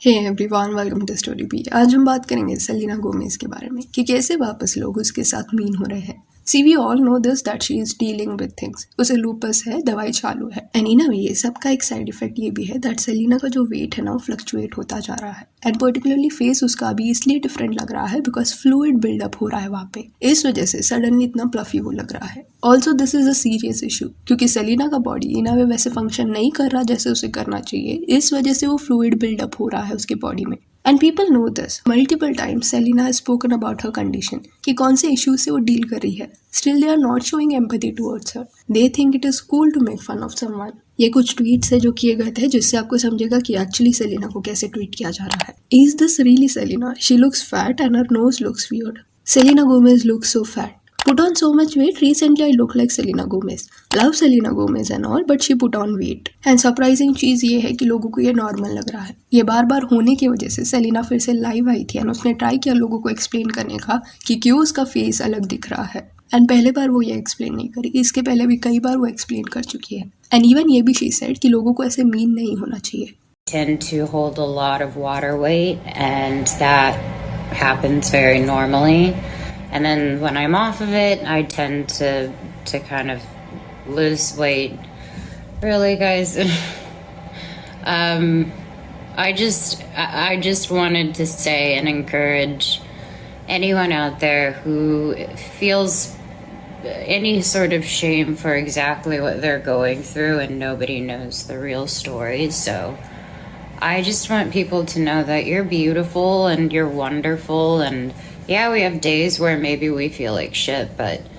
Hey everyone, welcome to story B. आज हम बात करेंगे सेलिना गोमेज के बारे में कि कैसे वापस लोग उसके साथ मीन हो रहे हैं। See we all know this that she is dealing with things. उसे लूपस है, दवाई चालू है। एंड इन अ वे ये सबका एक साइड इफेक्ट ये भी है दैट सेलिना का जो वेट है ना वो फ्लक्चुएट होता जा रहा है। एंड पर्टिकुलरली फेस उसका अभी इसलिए डिफरेंट लग रहा है बिकॉज फ्लूइड बिल्डअप हो रहा है वहाँ पे। इस वजह से सडनली इतना प्लफी वो लग रहा है। Also this is a serious issue क्योंकि सेलिना का बॉडी इन अ वे वैसे फंक्शन नहीं कर रहा जैसे उसे करना चाहिए। इस वजह से वो फ्लूइड बिल्डअप हो रहा है उसके बॉडी में। And people know this. Multiple times Selena has spoken about her condition कि कौन से issues से वो deal कर रही है. Still they are not showing empathy towards her. They think it is cool to make fun of someone. ये कुछ tweets है जो किए गए थे जिससे आपको समझेगा कि actually Selena को कैसे ट्वीट किया जा रहा है. Is this really Selena? She looks fat and her nose looks weird. Selena Gomez looks so fat. Put on so much weight. Recently I look like Selena Gomez. Love Selena Gomez and all, but she put on weight. And surprising चीज़ ये है कि लोगों को ये normal लग रहा है। ये बार बार होने की वजह से सेलिना फिर से लाइव आई थी और उसने ट्राई किया लोगों को एक्सप्लेन करने का कि क्यों उसका फेस अलग दिख रहा है। एंड पहले बार वो ये एक्सप्लेन नहीं करी, इसके पहले भी कई बार वो एक्सप्लेन कर चुकी है। एंड इवन ये भी शी सेड कि लोगों को ऐसे मीन नहीं होना चाहिए। Tend to hold a lot of water weight, and that happens very normally. And then when I'm off of it, I tend to kind of lose weight. Really, guys. I just wanted to say and encourage anyone out there who feels any sort of shame for exactly what they're going through, and nobody knows the real story. So I just want people to know that you're beautiful and you're wonderful, and yeah, we have days where maybe we feel like shit, but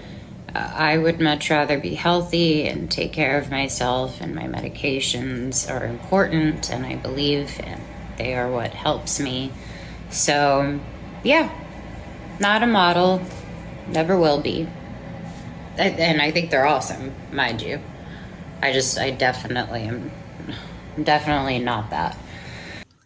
I would much rather be healthy and take care of myself, and my medications are important, and I believe and they are what helps me. So yeah, not a model, never will be. And I think they're awesome, mind you. I definitely am definitely not that.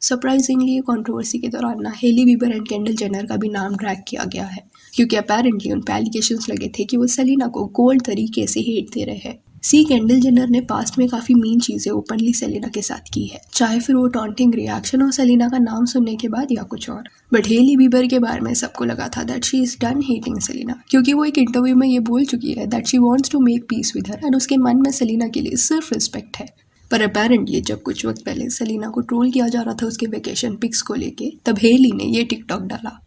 Surprisingly ये controversy के दौरान ना Hailey Bieber and Kendall Jenner का भी नाम drag किया गया है क्योंकि अपेरेंटली उन पे एलिगेशंस लगे थे कि वो सेलिना को कोल्ड तरीके से हेट दे रहे हैं। सी केंडल जेनर ने पास्ट में काफी मीन चीजें ओपनली सेलिना के साथ की है, चाहे फिर वो टॉन्टिंग रिएक्शन हो सेलिना का नाम सुनने के बाद या कुछ और। बट हेली बीबर के बारे में सबको लगा था that she is done hating Selena क्योंकि वो एक इंटरव्यू में ये बोल चुकी है that she wants to make peace with her and उसके मन में सेलिना के लिए सिर्फ रिस्पेक्ट है। पर अपेरेंटली जब कुछ वक्त पहले सेलिना को ट्रोल किया जा रहा था उसके वेकेशन पिक्स को लेके, तब हेली ने ये टिकटॉक डाला।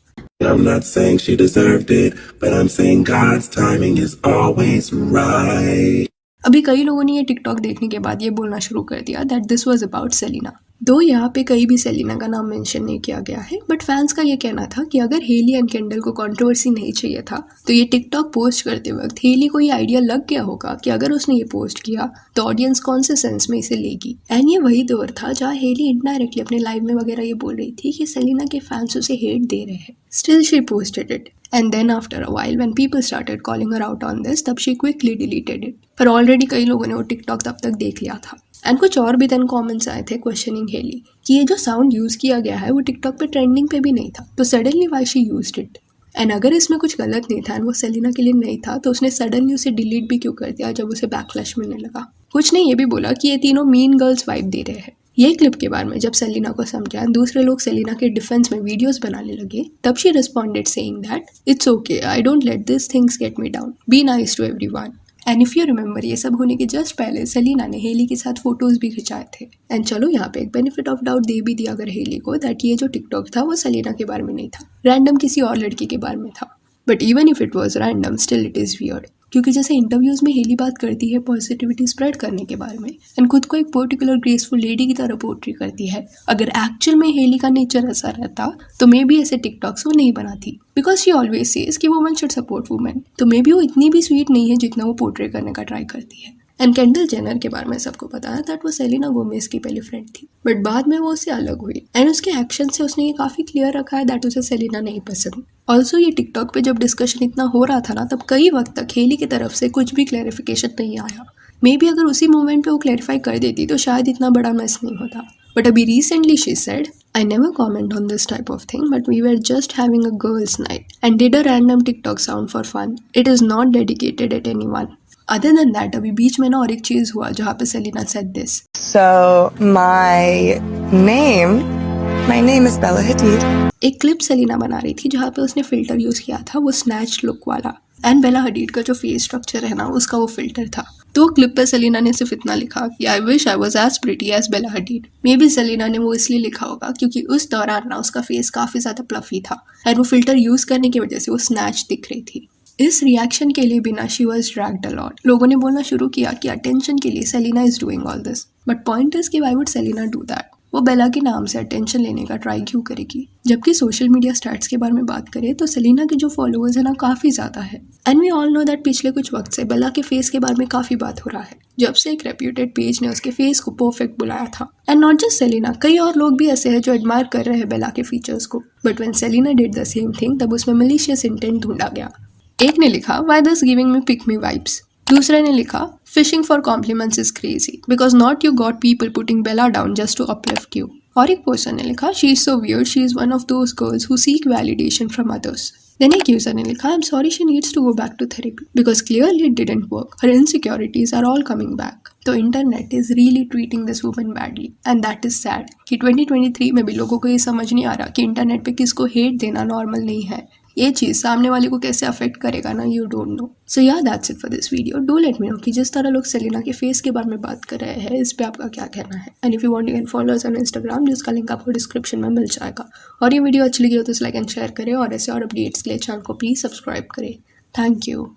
I'm not saying she deserved it, but I'm saying God's timing is always right. अभी कई लोगों ने ये टिकटॉक देखने के बाद ये बोलना शुरू कर दिया that this was about Selena. दो यहाँ पे कहीं भी सेलिना का नाम मेंशन नहीं किया गया है, बट फैंस का ये कहना था कि अगर हेली एंड केंडल को कंट्रोवर्सी नहीं चाहिए था तो ये टिकटॉक पोस्ट करते वक्त हेली को ये आइडिया लग गया होगा कि अगर उसने ये पोस्ट किया तो ऑडियंस कौन से सेंस में इसे लेगी। एंड ये वही दौर था जहाँ हेली इनडायरेक्टली अपने लाइव में वगैरह ये बोल रही थी कि सेलिना के फैंस उसे हेट दे रहे हैं। Still she posted it and then after a while when people started calling her out on this, तब she quickly deleted it। पर ऑलरेडी कई लोगों ने वो टिकटॉक तब तक देख लिया था। एंड कुछ और भी देन कमेंट्स आए थे क्वेश्चनिंग हेली कि ये जो साउंड यूज़ किया गया है वो टिकटॉक पे ट्रेंडिंग पे भी नहीं था, तो suddenly why she used it. And अगर इसमें कुछ गलत नहीं था एंड वो सेलिना के लिए नहीं था तो उसने सडनली उसे डिलीट भी क्यों कर दिया जब उसे बैकलैश मिलने लगा। कुछ ने ये भी बोला कि ये तीनों मीन गर्ल्स वाइब दे रहे हैं। ये क्लिप के बारे में जब सेलिना को समझा दूसरे लोग सेलिना के डिफेंस में वीडियोस बनाने लगे, तब she responded saying that it's okay, I don't let this things get me down, be nice to everyone. And if you remember ये सब होने के जस्ट पहले सेलिना ने हेली के साथ फोटोज भी खिंचाए थे। एंड चलो यहाँ पे एक बेनिफिट ऑफ डाउट दे भी दिया अगर हेली को दैट ये जो टिकटॉक था वो सेलिना के बारे में नहीं था, रैंडम किसी और लड़की के बारे में था। But even if it was random still it is weird क्योंकि जैसे इंटरव्यूज़ में हेली बात करती है पॉजिटिविटी स्प्रेड करने के बारे में एंड खुद को एक पर्टिकुलर ग्रेसफुल लेडी की तरह पोर्ट्री करती है, अगर एक्चुअल में हेली का नेचर ऐसा रहता तो मे बी ऐसे टिकटॉक्स वो नहीं बनाती बिकॉज शी ऑलवेज सेज कि वुमन शुड सपोर्ट वुमेन। तो मे बी वो इतनी भी स्वीट नहीं है जितना वो पोर्ट्रे करने का ट्राई करती है। एंड केंडल जेनर के बारे में सबको पता है दैट वो सेलिना गोमेज की पहली फ्रेंड थी, बट बाद में वो उससे अलग हुई एंड उसके एक्शन से उसने ये काफ़ी क्लियर रखा है दैट उसे सेलिना नहीं पसंद। ऑल्सो ये टिकटॉक पे जब डिस्कशन इतना हो रहा था ना तब कई वक्त तक हेली की तरफ से कुछ भी क्लैरिफिकेशन नहीं आया। मे बी अगर उसी मोमेंट पे वो क्लैरिफाई कर देती तो शायद इतना बड़ा मैस नहीं होता। बट अभी recently she said I never comment on this type of thing, but we were just having a girls' night and did a random TikTok sound for fun. It is not dedicated at anyone. Other than that, अभी बीच में ना और एक चीज़ हुआ जहाँ पे Selina said this. So my name My name is Bella Hadid. एक clip Selina बना रही थी जहाँ पे उसने फिल्टर यूज किया था वो स्नैच लुक वाला, एंड बेला हडीड का जो फेस स्ट्रक्चर है ना उसका वो फिल्टर था। तो क्लिप पे सेलिना ने सिर्फ इतना लिखा कि I wish I was as pretty as Bella Hadid. Maybe Selena ने वो इसलिए लिखा होगा क्योंकि उस दौरान ना उसका फेस काफी ज्यादा प्लफी था एंड वो फिल्टर यूज करने की वजह से वो स्नैच दिख रही थी। इस रिएक्शन के लिए बिना she was dragged a lot. लोगों ने बोलना शुरू किया कि अटेंशन के लिए Selena is doing all this, but point is कि why would Selena do that? वो बेला के नाम से अटेंशन लेने का ट्राई क्यों करेगी? जबकि सोशल मीडिया स्टैट्स के बारे में बात करें तो सेलिना के जो फॉलोअर्स है ना काफी ज्यादा है, and we all know that पिछले कुछ वक्त से बेला के फेस के बारे में काफी बात हो रहा है जब से एक रेप्यूटेड पेज ने उसके फेस को परफेक्ट बुलाया था। एंड नॉट जस्ट सेलिना, कई और लोग भी ऐसे हैं जो एडमायर कर रहे हैं बेला के फीचर्स को, but when Selena did the same thing तब उसमें मलिशियस इंटेंट ढूंढा गया। एक ने लिखा why this giving me pick me vibes, दूसरे ने लिखा fishing for compliments is crazy because not you got people putting Bella down just to uplift you. और एक पर्सन ने लिखा she is so weird, she is one of those girls who seek validation from others. Then एक user ने लिखा I am sorry she needs to go back to therapy because clearly it didn't work, her insecurities are all coming back. तो internet is really treating this woman badly and that is sad कि 2023 में भी लोगों को ये समझ नहीं आ रहा कि इंटरनेट पे किसको हेट देना नॉर्मल नहीं है। ये चीज़ सामने वाले को कैसे अफेक्ट करेगा ना, you don't know. So yeah that's it for this video. Do let me know कि जिस तरह लोग सेलिना के फेस के बारे में बात कर रहे हैं इस पे आपका क्या कहना है। And if you want you can follow us on Instagram जिसका लिंक आपको डिस्क्रिप्शन में मिल जाएगा। और ये वीडियो अच्छी लगी हो तो लाइक एंड शेयर करें और ऐसे और अपडेट्स के लिए चैनल को प्लीज़ सब्सक्राइब करें। Thank you.